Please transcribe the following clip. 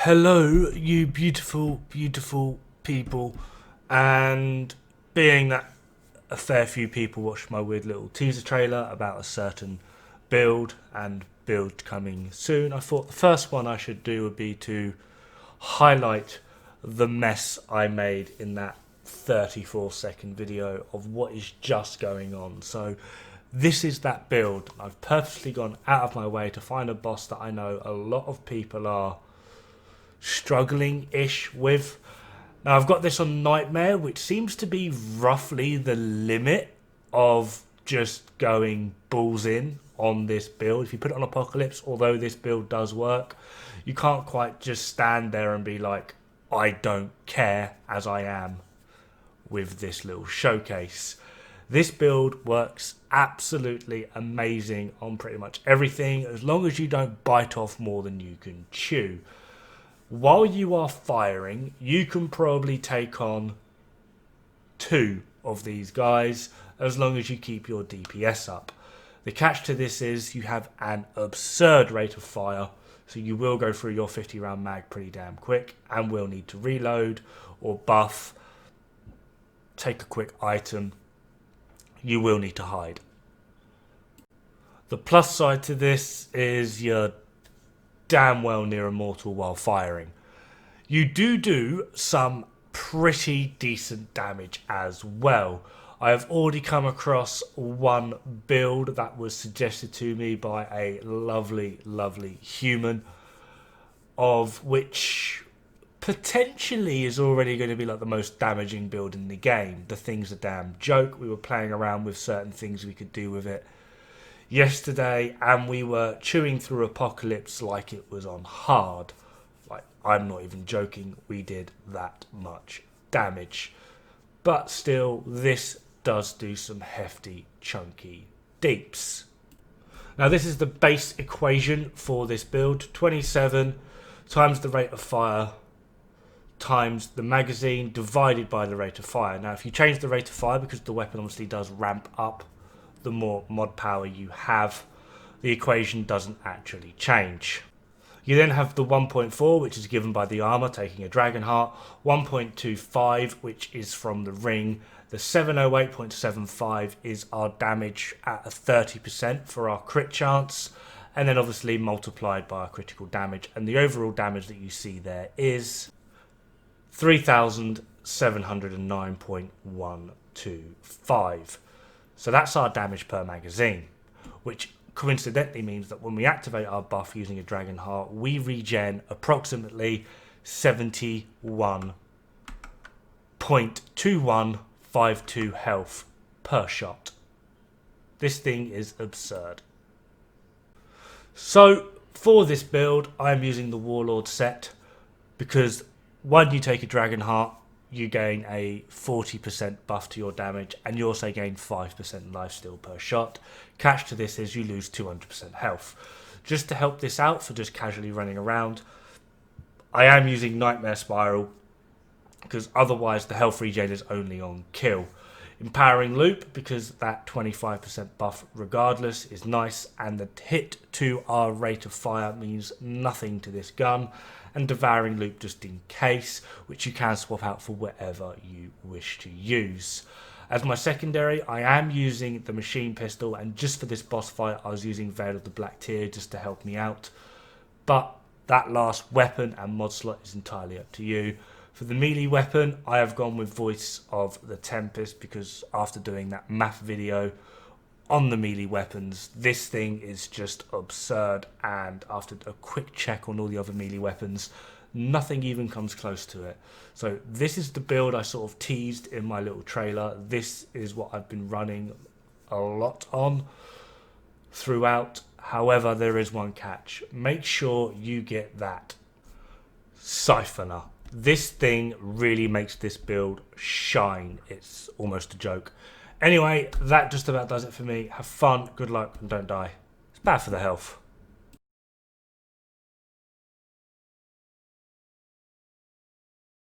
Hello, you beautiful, beautiful people. And being that a fair few people watched my weird little teaser trailer about a certain build and build coming soon, I thought the first one I should do would be to highlight the mess I made in that 34-second video of what is just going on. So this is that build. I've purposely gone out of my way to find a boss that I know a lot of people are struggling-ish with. Now I've got this on Nightmare, which seems to be roughly the limit of just going balls in on this build. If you put it on Apocalypse, although this build does work, you can't quite just stand there and be like, I don't care, as I am with this little showcase. This build works absolutely amazing on pretty much everything, as long as you don't bite off more than you can chew. While you are firing, you can probably take on 2 of these guys, as long as you keep your DPS up. The catch to this is you have an absurd rate of fire, so you will go through your 50 round mag pretty damn quick and will need to reload or buff, take a quick item. You will need to hide. The plus side to this is you're damn well near immortal while firing. You do some pretty decent damage as well. I have already come across one build that was suggested to me by a lovely human, of which potentially is already going to be like the most damaging build in the game. The thing's a damn joke. We were playing around with certain things we could do with it yesterday, and we were chewing through Apocalypse like it was on hard. Like, I'm not even joking, we did that much damage. But still, this does do some hefty, chunky deeps. Now, this is the base equation for this build. 27 times the rate of fire times the magazine divided by the rate of fire. Now, if you change the rate of fire, because the weapon obviously does ramp up the more mod power you have, the equation doesn't actually change. You then have the 1.4, which is given by the armor, taking a dragon heart, 1.25, which is from the ring, the 708.75 is our damage at a 30% for our crit chance, and then obviously multiplied by our critical damage, and the overall damage that you see there is 3,709.125. So that's our damage per magazine, which coincidentally means that when we activate our buff using a Dragon Heart, we regen approximately 71.2152 health per shot. This thing is absurd. So for this build, I'm using the Warlord set because when you take a Dragon Heart, you gain a 40% buff to your damage, and you also gain 5% lifesteal per shot. Catch to this is you lose 200% health. Just to help this out for just casually running around, I am using Nightmare Spiral, because otherwise the health regen is only on kill. Empowering Loop, because that 25% buff regardless is nice, and the hit to our rate of fire means nothing to this gun. And Devouring Loop just in case, which you can swap out for whatever you wish to use. As my secondary, I am using the machine pistol, and just for this boss fight I was using Veil of the Black Tear just to help me out. But that last weapon and mod slot is entirely up to you. For the melee weapon, I have gone with Voice of the Tempest, because after doing that math video on the melee weapons, this thing is just absurd, and after a quick check on all the other melee weapons, nothing even comes close to it. So this is the build I sort of teased in my little trailer. This is what I've been running a lot on throughout. However, there is one catch. Make sure you get that Siphoner. This thing really makes this build shine. It's almost a joke. Anyway, that just about does it for me. Have fun, good luck, and don't die. It's bad for the health.